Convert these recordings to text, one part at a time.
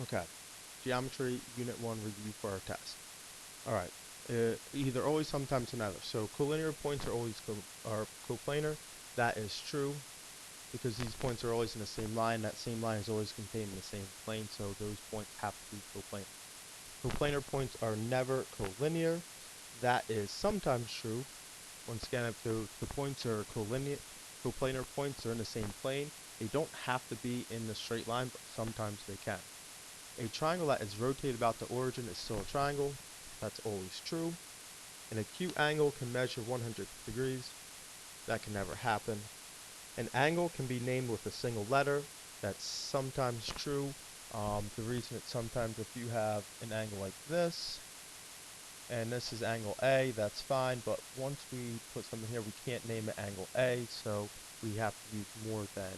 Okay. Geometry Unit 1 review for our test. Alright. Either always, sometimes, or neither. So collinear points are always are coplanar. That is true because these points are always in the same line. That same line is always contained in the same plane, so those points have to be coplanar. Coplanar points are never collinear. That is sometimes true. Once again, if the points are coplanar points are in the same plane, they don't have to be in the straight line, but sometimes they can. A triangle that is rotated about the origin is still a triangle. That's always true. An acute angle can measure 100 degrees. That can never happen. An angle can be named with a single letter. That's sometimes true. The reason it's sometimes, if you have an angle like this, and this is angle A, that's fine, but once we put something here, we can't name it angle A, so we have to use more than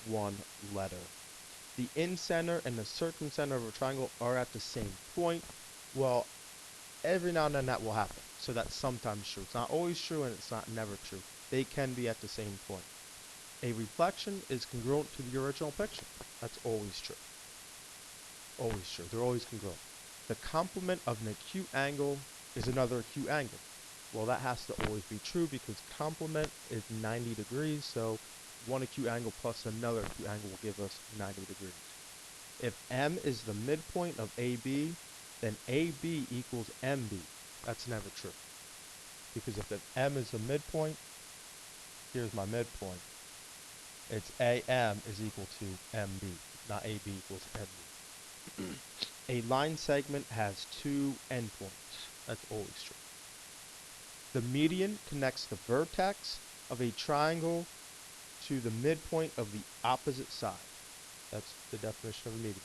one letter. The incenter and the circumcenter of a triangle are at the same point. Well, every now and then that will happen. So that's sometimes true. It's not always true and it's not never true. They can be at the same point. A reflection is congruent to the original picture. That's always true. Always true. They're always congruent. The complement of an acute angle is another acute angle. Well, that has to always be true because complement is 90 degrees, so one acute angle plus another acute angle will give us 90 degrees. If M is the midpoint of AB, then AB equals MB. That's never true. Because if M is the midpoint, here's my midpoint. It's AM is equal to MB, not AB equals MB. A line segment has two endpoints. That's always true. The median connects the vertex of a triangle to the midpoint of the opposite side. That's the definition of a median.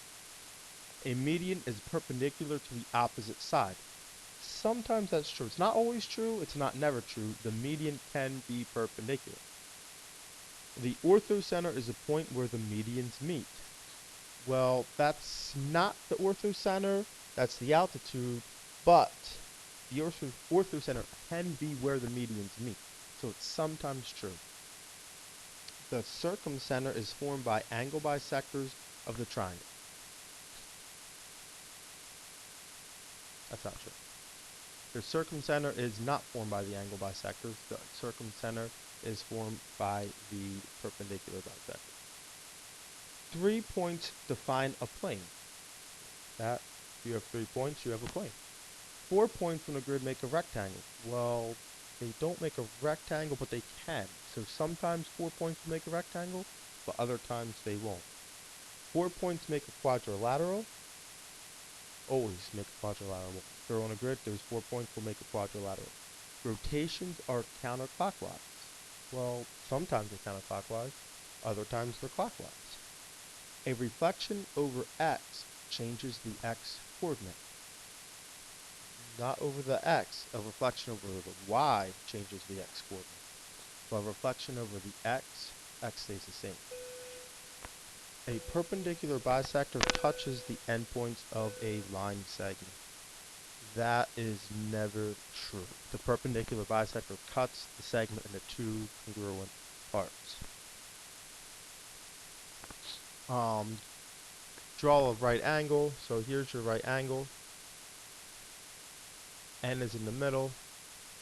A median is perpendicular to the opposite side. Sometimes that's true. It's not always true. It's not never true. The median can be perpendicular. The orthocenter is a point where the medians meet. Well, that's not the orthocenter. That's the altitude. But the orthocenter can be where the medians meet. So it's sometimes true. The circumcenter is formed by angle bisectors of the triangle. That's not true. The circumcenter is not formed by the angle bisectors. The circumcenter is formed by the perpendicular bisector. 3 points define a plane. That if you have 3 points, you have a plane. 4 points on a grid make a rectangle. Well, they don't make a rectangle, but they can. So sometimes 4 points will make a rectangle, but other times they won't. 4 points make a quadrilateral. Always make a quadrilateral. If they're on a grid, those 4 points will make a quadrilateral. Rotations are counterclockwise. Well, sometimes they're counterclockwise, other times they're clockwise. A reflection over x changes the x coordinate. Not over the x, a reflection over the y changes the x coordinate. But a reflection over the x stays the same. A perpendicular bisector touches the endpoints of a line segment. That is never true. The perpendicular bisector cuts the segment into two congruent parts. Draw a right angle. So here's your right angle. N is in the middle.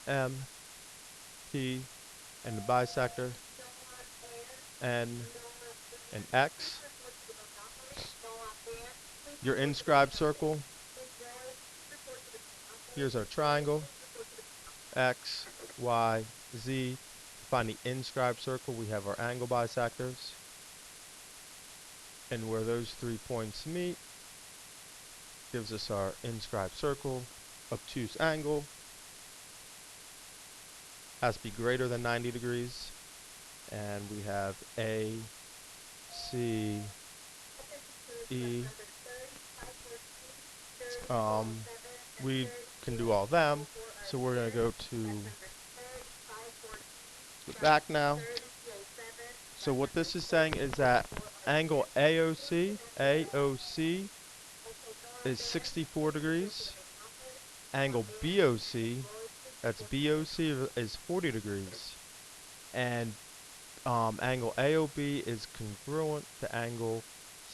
M, P, and the bisector. N, and X. Your inscribed circle. Here's our triangle. X, Y, Z. To find the inscribed circle, we have our angle bisectors. And where those 3 points meet gives us our inscribed circle. Obtuse angle has to be greater than 90 degrees. And we have A, C, E. We can do all them. So we're going to go back now. So what this is saying is that angle AOC is 64 degrees. Angle BOC, that's BOC, is 40 degrees. And angle AOB is congruent to angle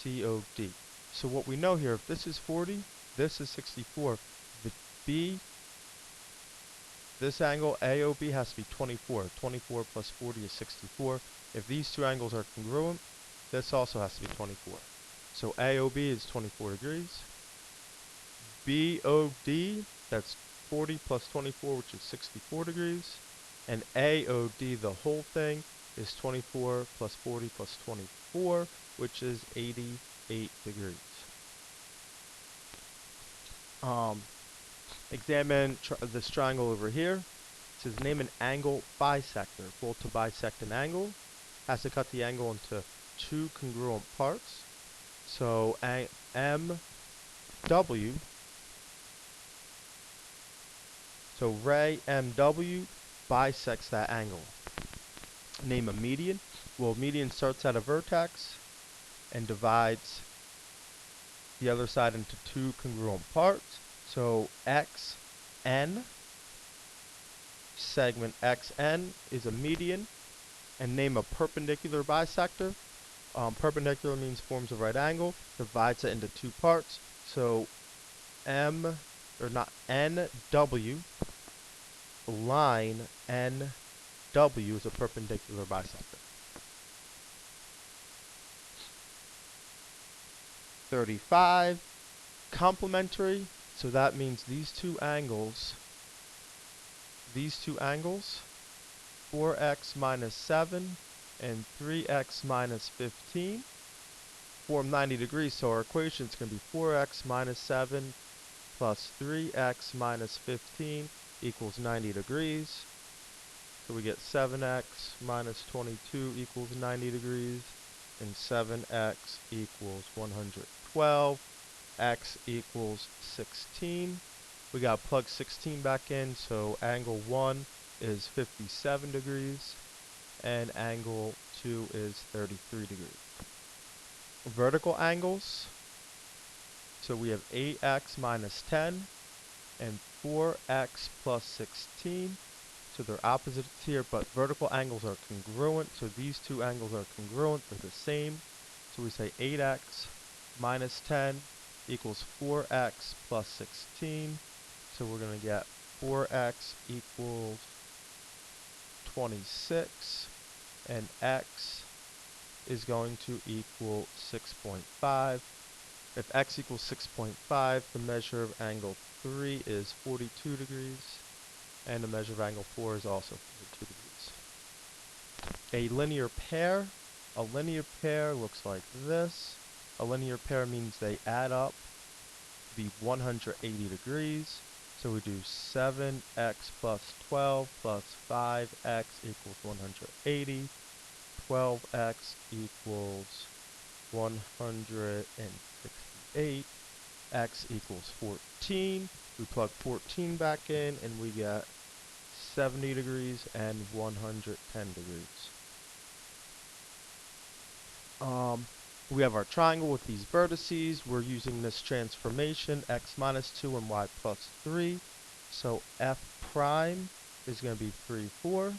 COD. So what we know here, if this is 40, this is 64. The B, this angle AOB has to be 24. 24 plus 40 is 64. If these two angles are congruent, this also has to be 24. So AOB is 24 degrees. BOD, that's 40 plus 24, which is 64 degrees. And AOD, the whole thing, is 24 plus 40 plus 24, which is 88 degrees. Examine this triangle over here. It says name an angle bisector. Well, to bisect an angle, has to cut the angle into two congruent parts. So MW, so ray MW bisects that angle. Name a median. Well, median starts at a vertex and divides the other side into two congruent parts. So XN, segment XN is a median. And name a perpendicular bisector. Perpendicular means forms a right angle, divides it into two parts. So NW, line NW is a perpendicular bisector. 35, complementary. So that means these two angles, 4x minus 7 and 3x minus 15, form 90 degrees. So our equation is going to be 4x minus 7 plus 3x minus 15 equals 90 degrees. So we get 7x minus 22 equals 90 degrees, and 7x equals 112, x equals 16. We got to plug 16 back in, so angle 1 is 57 degrees, and angle 2 is 33 degrees. Vertical angles, so we have 8x minus 10 and 4x plus 16. So they're opposites here, but vertical angles are congruent. So these two angles are congruent, they're the same. So we say 8x minus 10 equals 4x plus 16. So we're going to get 4x equals 26, and x is going to equal 6.5. If x equals 6.5, the measure of angle 3 is 42 degrees, and the measure of angle 4 is also 42 degrees. A linear pair. A linear pair looks like this. A linear pair means they add up to be 180 degrees. So we do 7x plus 12 plus 5x equals 180. 12x equals 168. X equals 14. We plug 14 back in and we get 70 degrees and 110 degrees. We have our triangle with these vertices. We're using this transformation, x minus 2 and y plus 3. So f prime is going to be 3, 4.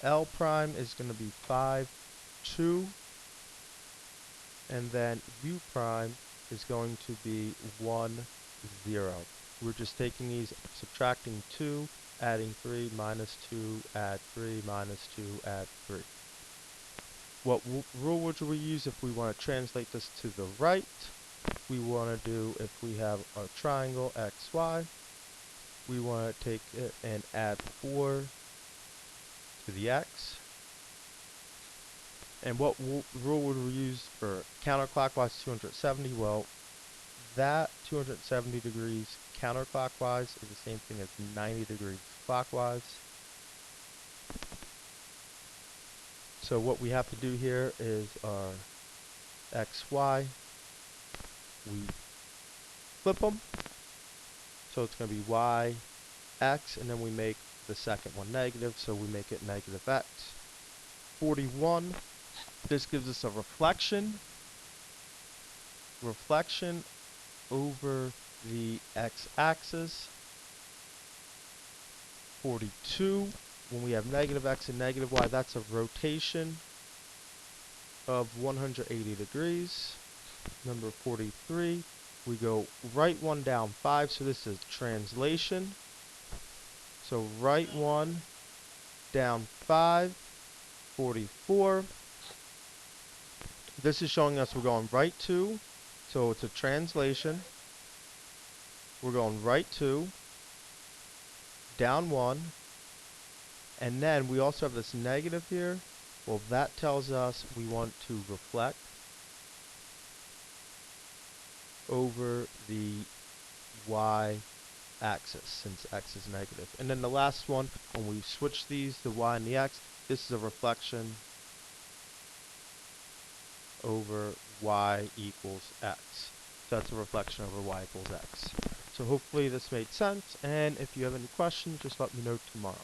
L prime is going to be 5, 2. And then u prime is going to be 1, 0. We're just taking these, subtracting 2, adding 3, minus 2, add 3, minus 2, add 3. What rule would we use if we want to translate this to the right? We want to do, if we have a triangle xy, we want to take it and add 4 to the x. And what rule would we use for counterclockwise 270? Well, that 270 degrees counterclockwise is the same thing as 90 degrees clockwise. So what we have to do here is our xy, we flip them. So it's going to be y, x, and then we make the second one negative, so we make it negative x. 41, this gives us a reflection over the x-axis. 42, when we have negative x and negative y, that's a rotation of 180 degrees. number 43, we go right one down 5, so this is translation. So right one down 5, 44. This is showing us we're going right 2, so it's a translation. We're going right 2, down 1, and then we also have this negative here. Well, that tells us we want to reflect over the y-axis since x is negative. And then the last one, when we switch these, the y and the x, this is a reflection over y equals x. So that's a reflection over y equals x. So hopefully this made sense, and if you have any questions, just let me know tomorrow.